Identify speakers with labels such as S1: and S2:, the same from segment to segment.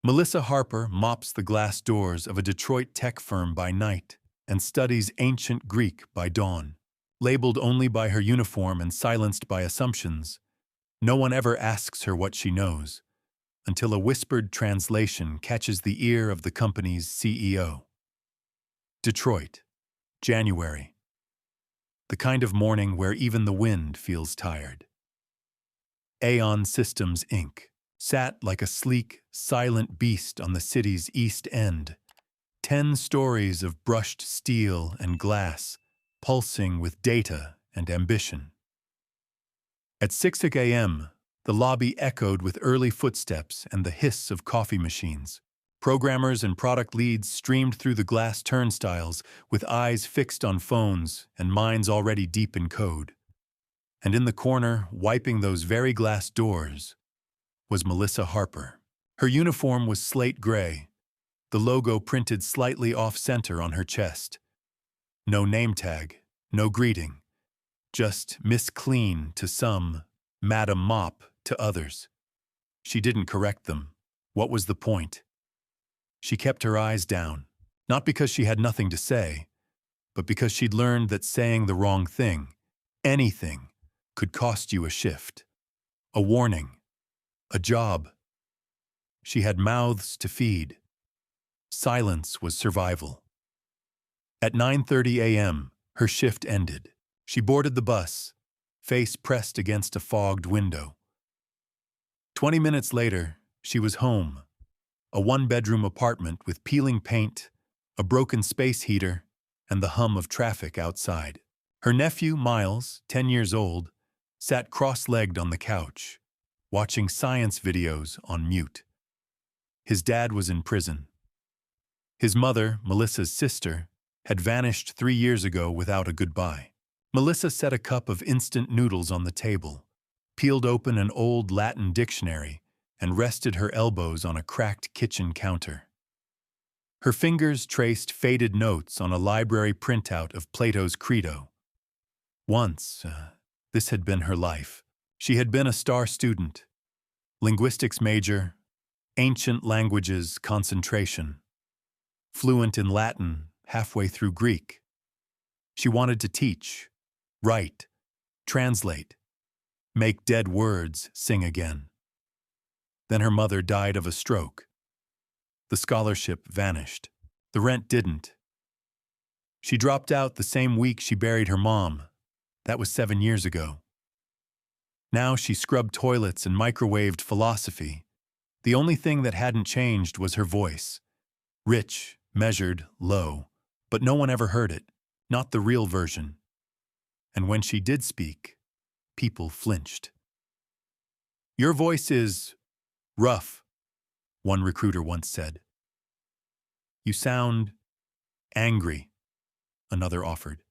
S1: Melissa Harper mops the glass doors of a Detroit tech firm by night and studies ancient Greek by dawn. Labeled only by her uniform and silenced by assumptions, no one ever asks her what she knows, until a whispered translation catches the ear of the company's CEO. Detroit, January. The kind of morning where even the wind feels tired. Aon Systems, Inc. sat like a sleek, silent beast on the city's east end. 10 stories of brushed steel and glass, pulsing with data and ambition. At 6 a.m., the lobby echoed with early footsteps and the hiss of coffee machines. Programmers and product leads streamed through the glass turnstiles with eyes fixed on phones and minds already deep in code. And in the corner, wiping those very glass doors, was Melissa Harper. Her uniform was slate gray, the logo printed slightly off-center on her chest. No name tag, no greeting, just Miss Clean to some, Madam Mop to others. She didn't correct them. What was the point? She kept her eyes down, not because she had nothing to say, but because she'd learned that saying the wrong thing, anything, could cost you a shift, a warning, a job. She had mouths to feed. Silence was survival. At 9:30 a.m., her shift ended. She boarded the bus, face pressed against a fogged window. 20 minutes later, she was home, a one-bedroom apartment with peeling paint, a broken space heater, and the hum of traffic outside. Her nephew, Miles, 10 years old, sat cross-legged on the couch, watching science videos on mute. His dad was in prison. His mother, Melissa's sister, had vanished 3 years ago without a goodbye. Melissa set a cup of instant noodles on the table, peeled open an old Latin dictionary, and rested her elbows on a cracked kitchen counter. Her fingers traced faded notes on a library printout of Plato's Credo. Once, this had been her life. She had been a star student, linguistics major, ancient languages concentration, fluent in Latin halfway through Greek. She wanted to teach, write, translate, make dead words sing again. Then her mother died of a stroke. The scholarship vanished. The rent didn't. She dropped out the same week she buried her mom. That was 7 years ago. Now she scrubbed toilets and microwaved philosophy. The only thing that hadn't changed was her voice. Rich, measured, low. But no one ever heard it, not the real version. And when she did speak, people flinched. "Your voice is rough," one recruiter once said. "You sound angry," another offered.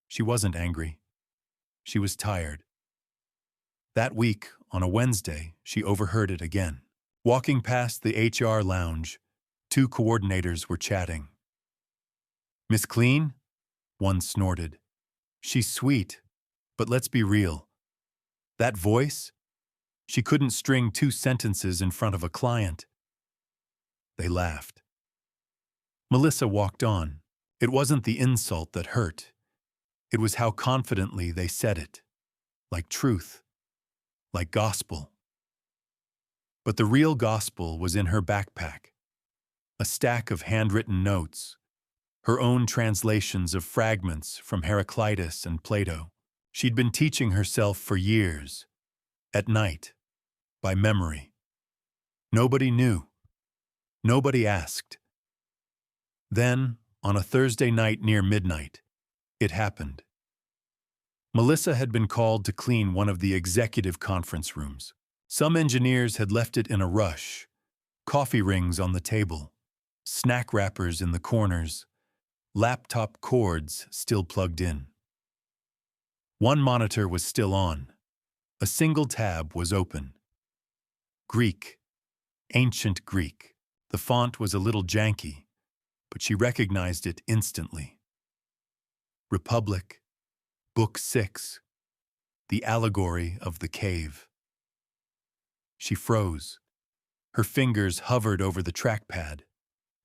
S1: She wasn't angry. She was tired. That week, on a Wednesday, she overheard it again. Walking past the HR lounge, 2 coordinators were chatting. "Miss Clean?" one snorted. "She's sweet, but let's be real. That voice? She couldn't string 2 sentences in front of a client." They laughed. Melissa walked on. It wasn't the insult that hurt. It was how confidently they said it. Like truth. Like gospel. But the real gospel was in her backpack. A stack of handwritten notes. Her own translations of fragments from Heraclitus and Plato. She'd been teaching herself for years. At night. By memory. Nobody knew. Nobody asked. Then, on a Thursday night near midnight, it happened. Melissa had been called to clean one of the executive conference rooms. Some engineers had left it in a rush. Coffee rings on the table, snack wrappers in the corners, laptop cords still plugged in. One monitor was still on. A single tab was open. Greek. Ancient Greek. The font was a little janky, but she recognized it instantly. Republic, Book 6, The Allegory of the Cave. She froze. Her fingers hovered over the trackpad.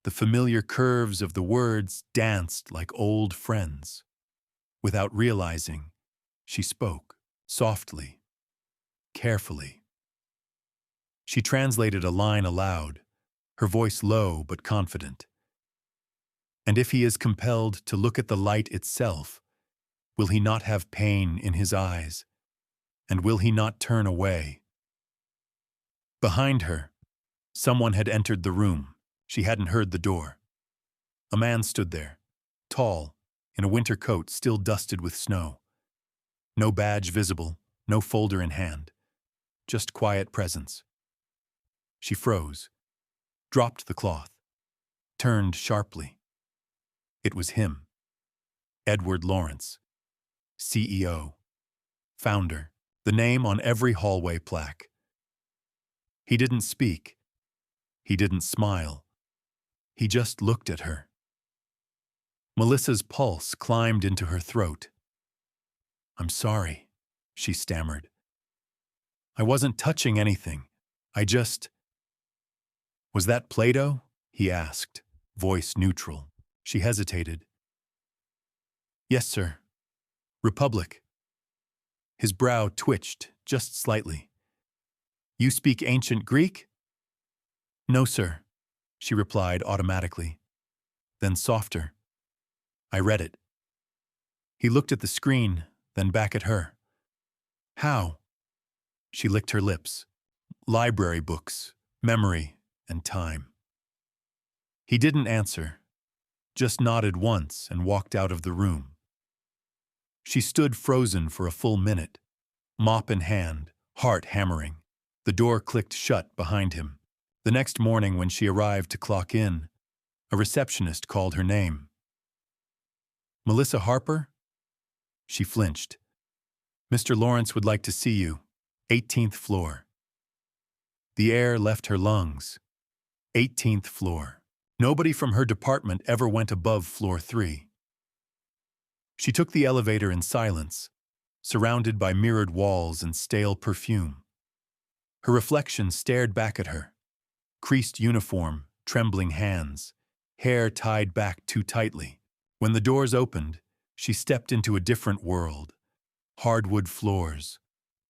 S1: The familiar curves of the words danced like old friends. Without realizing, she spoke, softly, carefully. She translated a line aloud, her voice low but confident. And if he is compelled to look at the light itself, will he not have pain in his eyes? And will he not turn away? Behind her, someone had entered the room. She hadn't heard the door. A man stood there, tall, in a winter coat still dusted with snow. No badge visible, no folder in hand, just quiet presence. She froze, dropped the cloth, turned sharply. It was him, Edward Lawrence, CEO, founder, the name on every hallway plaque. He didn't speak. He didn't smile. He just looked at her. Melissa's pulse climbed into her throat. "I'm sorry," she stammered. "I wasn't touching anything. I just—" "Was that Plato?" he asked, voice neutral. She hesitated. "Yes, sir. Republic." His brow twitched just slightly. "You speak ancient Greek?" "No, sir," she replied automatically. Then softer. "I read it." He looked at the screen, then back at her. "How?" She licked her lips. "Library books, memory, and time." He didn't answer, just nodded once and walked out of the room. She stood frozen for a full minute, mop in hand, heart hammering. The door clicked shut behind him. The next morning when she arrived to clock in, a receptionist called her name. "Melissa Harper?" She flinched. "Mr. Lawrence would like to see you. 18th floor." The air left her lungs. 18th floor. Nobody from her department ever went above floor 3. She took the elevator in silence, surrounded by mirrored walls and stale perfume. Her reflection stared back at her. Creased uniform, trembling hands, hair tied back too tightly. When the doors opened, she stepped into a different world. Hardwood floors,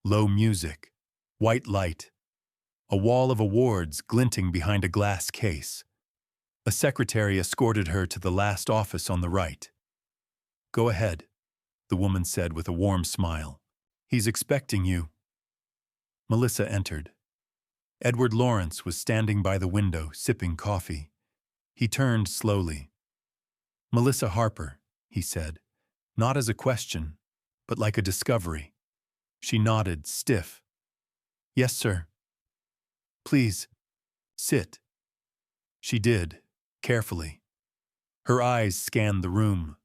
S1: low music, white light, a wall of awards glinting behind a glass case. A secretary escorted her to the last office on the right. "Go ahead," the woman said with a warm smile. "He's expecting you." Melissa entered. Edward Lawrence was standing by the window, sipping coffee. He turned slowly. "Melissa Harper," he said, not as a question, but like a discovery. She nodded, stiff. "Yes, sir." "Please, sit." She did, carefully. Her eyes scanned the room.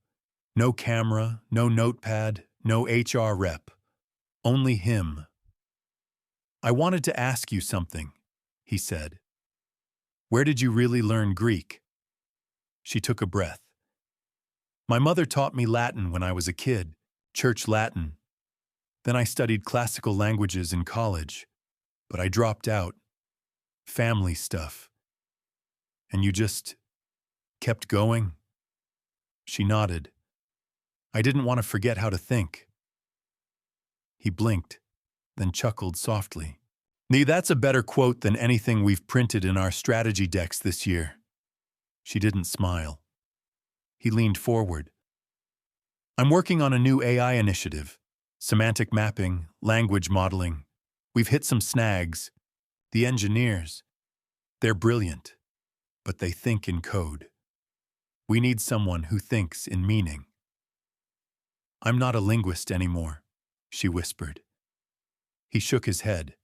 S1: No camera, no notepad, no HR rep. Only him. "I wanted to ask you something," he said. "Where did you really learn Greek?" She took a breath. "My mother taught me Latin when I was a kid, church Latin. Then I studied classical languages in college, but I dropped out. Family stuff. And you just kept going?" She nodded. "I didn't want to forget how to think." He blinked, then chuckled softly. "Nee, that's a better quote than anything we've printed in our strategy decks this year." She didn't smile. He leaned forward. "I'm working on a new AI initiative. Semantic mapping, language modeling. We've hit some snags. The engineers, they're brilliant, but they think in code. We need someone who thinks in meaning." "I'm not a linguist anymore," she whispered. He shook his head.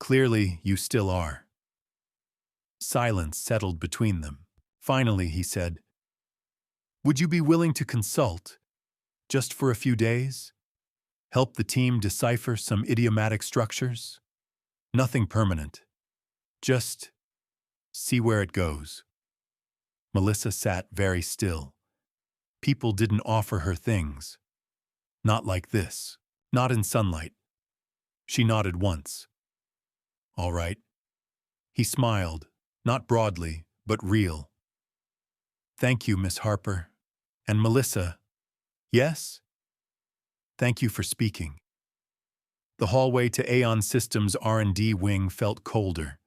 S1: "Clearly, you still are." Silence settled between them. Finally, he said, "Would you be willing to consult, just for a few days? Help the team decipher some idiomatic structures? Nothing permanent. Just see where it goes." Melissa sat very still. People didn't offer her things. Not like this. Not in sunlight. She nodded once. "All right." He smiled, not broadly, but real. Thank you, Miss Harper. And Melissa, yes? Thank you for speaking. The hallway to Aon Systems' R&D wing felt colder,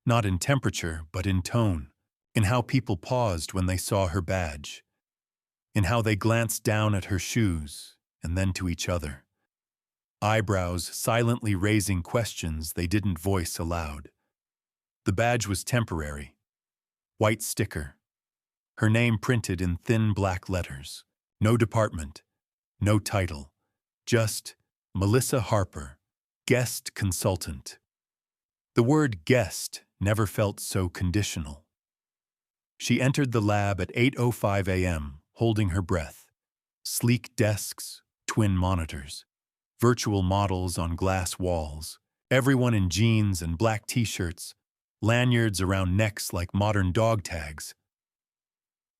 S1: not in temperature, but in tone, in how people paused when they saw her badge, in how they glanced down at her shoes and then to each other, eyebrows silently raising questions they didn't voice aloud. The badge was temporary, white sticker, her name printed in thin black letters, no department, no title, just Melissa Harper, guest consultant. The word guest never felt so conditional. She entered the lab at 8:05 a.m., holding her breath. Sleek desks, twin monitors, virtual models on glass walls, everyone in jeans and black t-shirts, lanyards around necks like modern dog tags.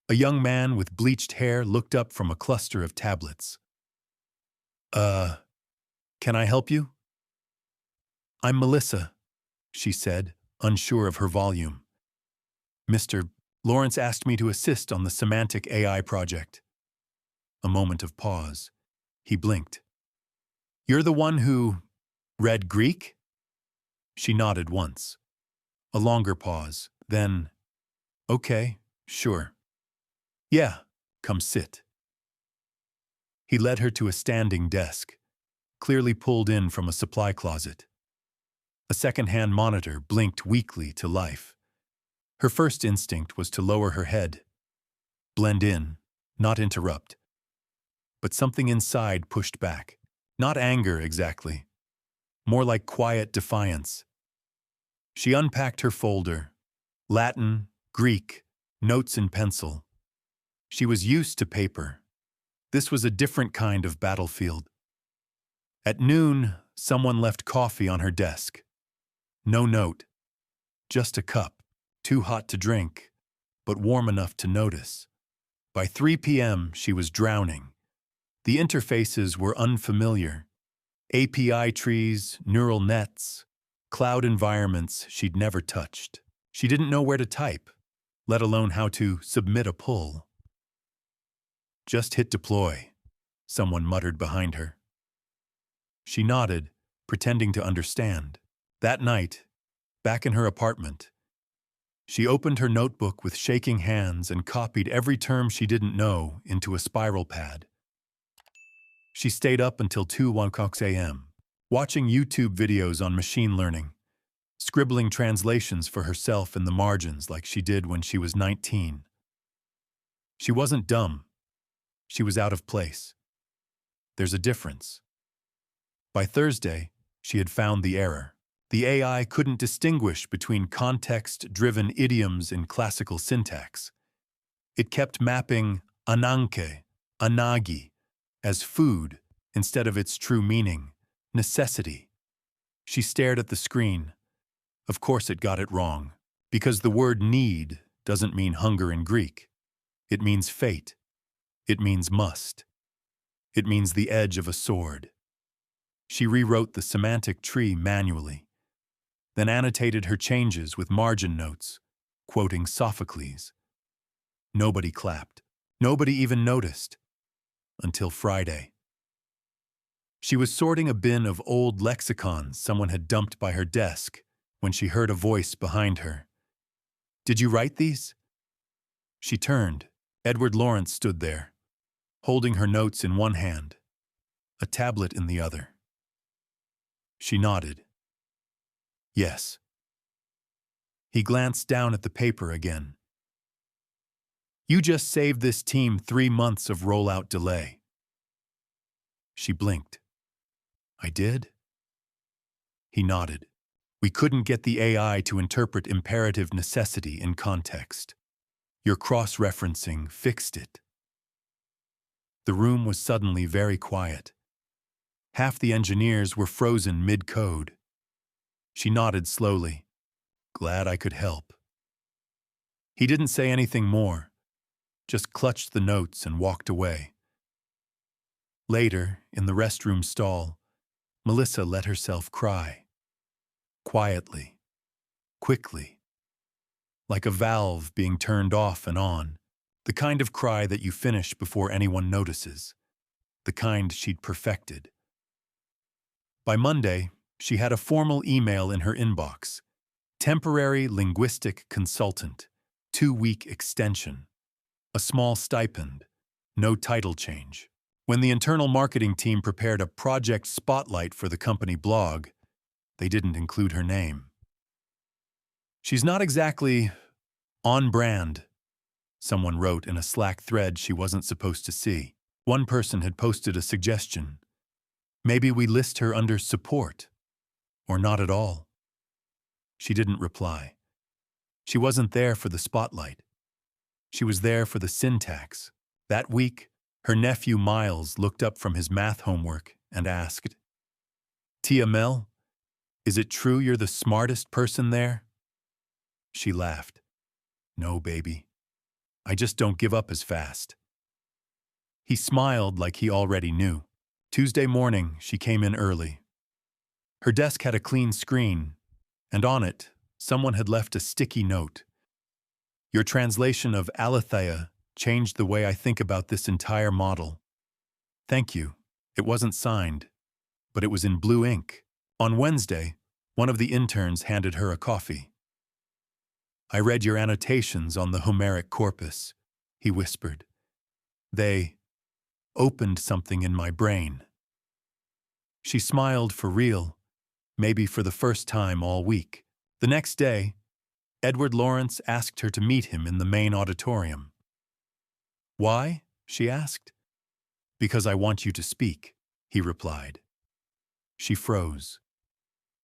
S1: A young man with bleached hair looked up from a cluster of tablets. Can I help you?" "I'm Melissa," she said, unsure of her volume. "Mr. Lawrence asked me to assist on the semantic AI project." A moment of pause. He blinked. "You're the one who read Greek?" She nodded once. A longer pause, then, "Okay, sure. Yeah, come sit." He led her to a standing desk, clearly pulled in from a supply closet. A second-hand monitor blinked weakly to life. Her first instinct was to lower her head, blend in, not interrupt. But something inside pushed back. Not anger, exactly. More like quiet defiance. She unpacked her folder. Latin, Greek, notes in pencil. She was used to paper. This was a different kind of battlefield. At noon, someone left coffee on her desk. No note. Just a cup, too hot to drink, but warm enough to notice. By 3 p.m., she was drowning. The interfaces were unfamiliar. API trees, neural nets, cloud environments she'd never touched. She didn't know where to type, let alone how to submit a pull. "Just hit deploy," someone muttered behind her. She nodded, pretending to understand. That night, back in her apartment, she opened her notebook with shaking hands and copied every term she didn't know into a spiral pad. She stayed up until 2:00 a.m., watching YouTube videos on machine learning, scribbling translations for herself in the margins like she did when she was 19. She wasn't dumb. She was out of place. There's a difference. By Thursday, she had found the error. The AI couldn't distinguish between context-driven idioms in classical syntax. It kept mapping ananke, anagi, as food instead of its true meaning, necessity. She stared at the screen. Of course it got it wrong, because the word need doesn't mean hunger in Greek. It means fate. It means must. It means the edge of a sword. She rewrote the semantic tree manually, then annotated her changes with margin notes, quoting Sophocles. Nobody clapped. Nobody even noticed. Until Friday. She was sorting a bin of old lexicons someone had dumped by her desk when she heard a voice behind her. "Did you write these?" She turned. Edward Lawrence stood there, holding her notes in one hand, a tablet in the other. She nodded. "Yes." He glanced down at the paper again. "You just saved this team 3 months of rollout delay." She blinked. "I did?" He nodded. "We couldn't get the AI to interpret imperative necessity in context. Your cross-referencing fixed it." The room was suddenly very quiet. Half the engineers were frozen mid-code. She nodded slowly. "Glad I could help." He didn't say anything more, just clutched the notes and walked away. Later, in the restroom stall, Melissa let herself cry. Quietly, quickly. like a valve being turned off and on, the kind of cry that you finish before anyone notices, the kind she'd perfected. By Monday, she had a formal email in her inbox. Temporary linguistic consultant, 2-week extension, a small stipend, no title change. When the internal marketing team prepared a project spotlight for the company blog, they didn't include her name. She's not exactly on brand, someone wrote in a Slack thread she wasn't supposed to see. One person had posted a suggestion. Maybe we list her under support, or not at all. She didn't reply. She wasn't there for the spotlight. She was there for the syntax. That week, her nephew Miles looked up from his math homework and asked, "Tia Mel, is it true you're the smartest person there?" She laughed. "No, baby. I just don't give up as fast." He smiled like he already knew. Tuesday morning, she came in early. Her desk had a clean screen, and on it, someone had left a sticky note. "Your translation of Aletheia changed the way I think about this entire model. Thank you." It wasn't signed, but it was in blue ink. On Wednesday, one of the interns handed her a coffee. "I read your annotations on the Homeric corpus," he whispered. "They opened something in my brain." She smiled for real, maybe for the first time all week. The next day, Edward Lawrence asked her to meet him in the main auditorium. "Why?" she asked. "Because I want you to speak," he replied. She froze.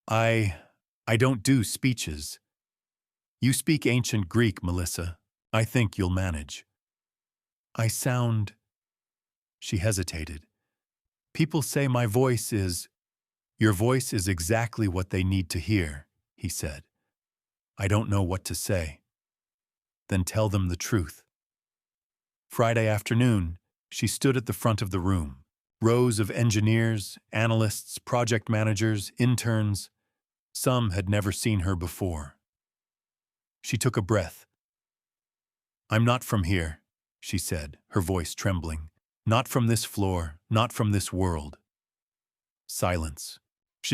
S1: I don't do speeches." "You speak ancient Greek, Melissa. I think you'll manage." "I sound—" She hesitated. "People say my voice is—" "Your voice is exactly what they need to hear," he said. "I don't know what to say." "Then tell them the truth." Friday afternoon, she stood at the front of the room. Rows of engineers, analysts, project managers, interns. Some had never seen her before. She took a breath. "I'm not from here," she said, her voice trembling. "Not from this floor, not from this world." Silence.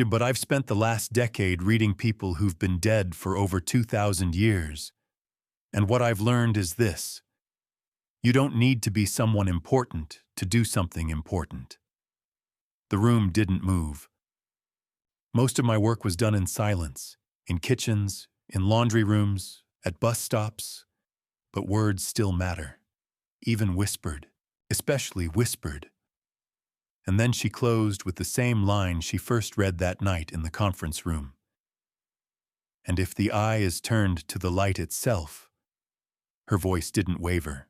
S1: "But I've spent the last decade reading people who've been dead for over 2,000 years. And what I've learned is this. You don't need to be someone important to do something important." The room didn't move. Most of my work was done in silence, in kitchens, in laundry rooms, at bus stops, but words still matter, even whispered, especially whispered. And then she closed with the same line she first read that night in the conference room. "And if the eye is turned to the light itself," her voice didn't waver.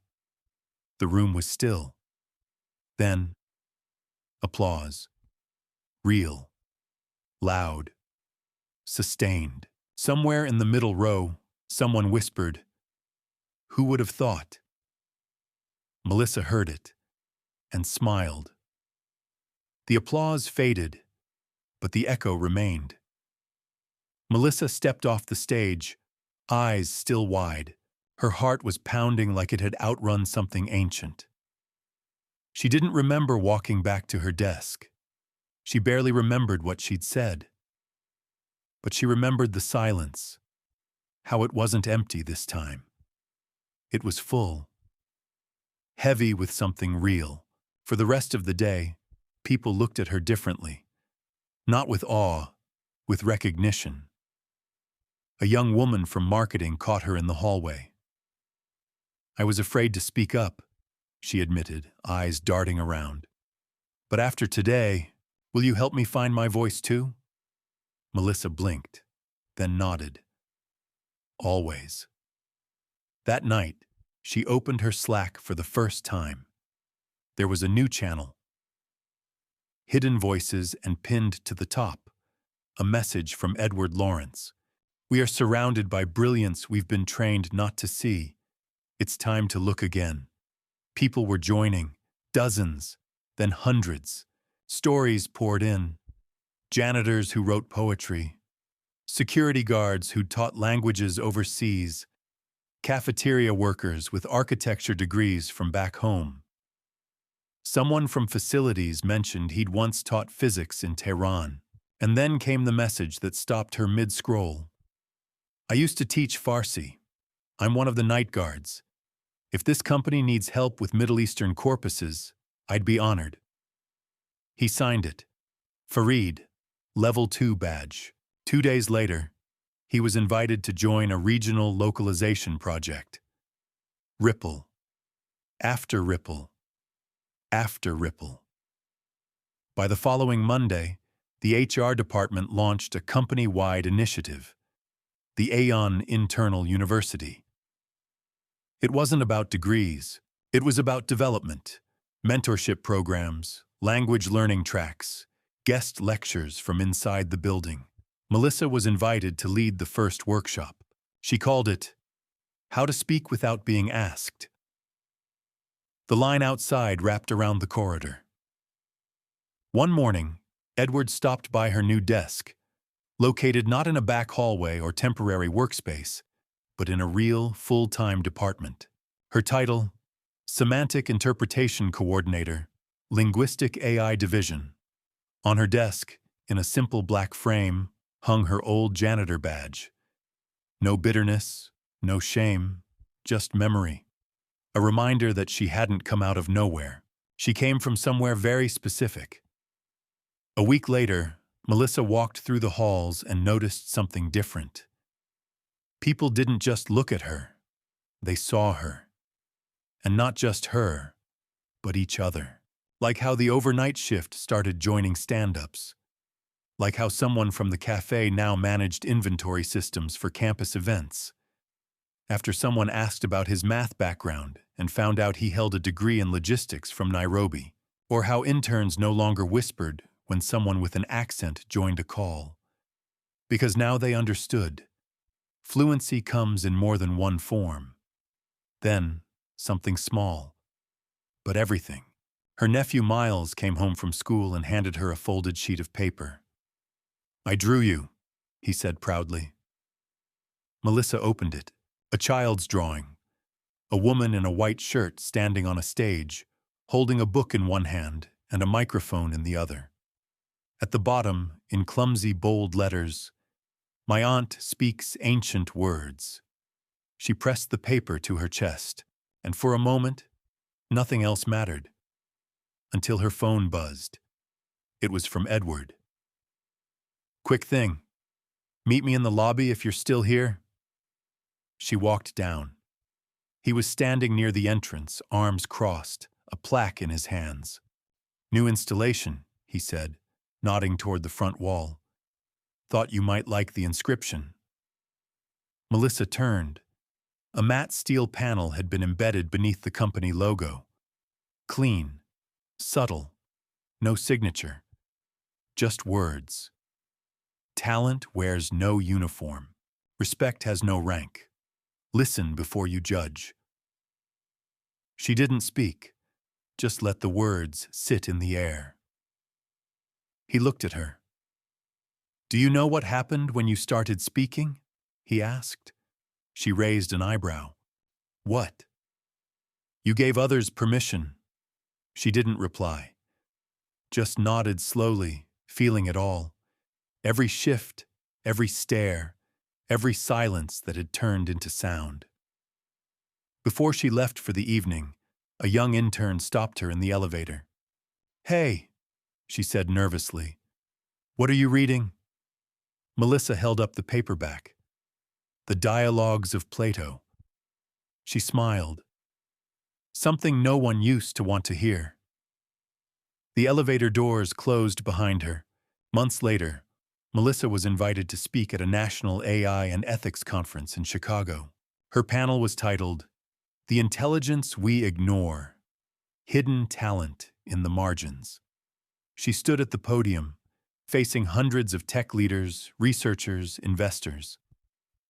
S1: The room was still. Then, applause. Real. Loud. Sustained. Somewhere in the middle row, someone whispered, "Who would have thought?" Melissa heard it and smiled. The applause faded, but the echo remained. Melissa stepped off the stage, eyes still wide. Her heart was pounding like it had outrun something ancient. She didn't remember walking back to her desk. She barely remembered what she'd said. But she remembered the silence, how it wasn't empty this time. It was full, heavy with something real. For the rest of the day, people looked at her differently. Not with awe, with recognition. A young woman from marketing caught her in the hallway. "I was afraid to speak up," she admitted, eyes darting around. "But after today, will you help me find my voice too?" Melissa blinked, then nodded. "Always." That night, she opened her Slack for the first time. There was a new channel. Hidden voices and pinned to the top, a message from Edward Lawrence. "We are surrounded by brilliance we've been trained not to see. It's time to look again." People were joining, dozens, then hundreds. Stories poured in. Janitors who wrote poetry. Security guards who taught languages overseas. cafeteria workers with architecture degrees from back home. Someone from facilities mentioned he'd once taught physics in Tehran, and then came the message that stopped her mid-scroll. I used to teach Farsi. I'm one of the night guards. If this company needs help with Middle Eastern corpuses, I'd be honored. He signed it. Fareed, Level 2 badge. 2 days later, he was invited to join a regional localization project. Ripple. After Ripple. After Ripple. By the following Monday, the HR department launched a company-wide initiative, the Aeon Internal University. It wasn't about degrees. It was about development, mentorship programs, language learning tracks, guest lectures from inside the building. Melissa was invited to lead the first workshop. She called it, How to Speak Without Being Asked. The line outside wrapped around the corridor. One morning, Edward stopped by her new desk, located not in a back hallway or temporary workspace, but in a real, full-time department. Her title, Semantic Interpretation Coordinator, Linguistic AI Division. On her desk, in a simple black frame, hung her old janitor badge. No bitterness, no shame, just memory. A reminder that she hadn't come out of nowhere. She came from somewhere very specific. A week later, Melissa walked through the halls and noticed something different. People didn't just look at her, they saw her. And not just her, but each other. Like how the overnight shift started joining stand-ups. Like how someone from the cafe now managed inventory systems for campus events. After someone asked about his math background and found out he held a degree in logistics from Nairobi. Or how interns no longer whispered when someone with an accent joined a call. Because now they understood. Fluency comes in more than one form. Then, something small. But everything. Her nephew Miles came home from school and handed her a folded sheet of paper. I drew you, he said proudly. Melissa opened it. A child's drawing. A woman in a white shirt standing on a stage, holding a book in one hand and a microphone in the other. At the bottom, in clumsy, bold letters, My aunt speaks ancient words. She pressed the paper to her chest, and for a moment, nothing else mattered. Until her phone buzzed. It was from Edward. Quick thing. Meet me in the lobby if you're still here. She walked down. He was standing near the entrance, arms crossed, a plaque in his hands. New installation, he said, nodding toward the front wall. Thought you might like the inscription. Melissa turned. A matte steel panel had been embedded beneath the company logo. Clean, subtle, no signature, just words. Talent wears no uniform. Respect has no rank. Listen before you judge. She didn't speak, just let the words sit in the air. He looked at her. Do you know what happened when you started speaking? He asked. She raised an eyebrow. What? You gave others permission. She didn't reply. Just nodded slowly, feeling it all. Every shift, every stare, every silence that had turned into sound. Before she left for the evening, a young intern stopped her in the elevator. Hey, she said nervously. What are you reading? Melissa held up the paperback. The Dialogues of Plato. She smiled. Something no one used to want to hear. The elevator doors closed behind her. Months later, Melissa was invited to speak at a national AI and ethics conference in Chicago. Her panel was titled, The Intelligence We Ignore, Hidden Talent in the Margins. She stood at the podium, facing hundreds of tech leaders, researchers, investors.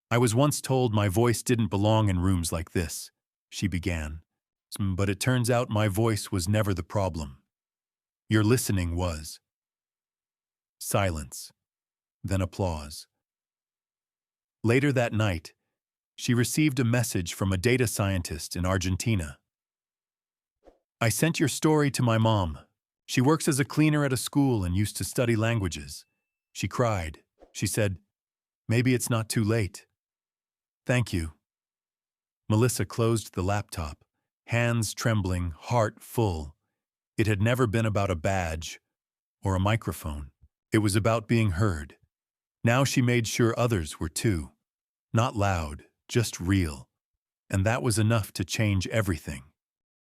S1: I was once told my voice didn't belong in rooms like this, she began. But it turns out my voice was never the problem. Your listening was. Silence. Then applause. Later that night, She received a message from a data scientist in Argentina. I sent your story to my mom. She works as a cleaner at a school and used to study languages. She cried. She said, "Maybe it's not too late." Thank you. Melissa closed the laptop, hands trembling, heart full. It had never been about a badge or a microphone. It was about being heard. Now she made sure others were too. Not loud, just real. And that was enough to change everything.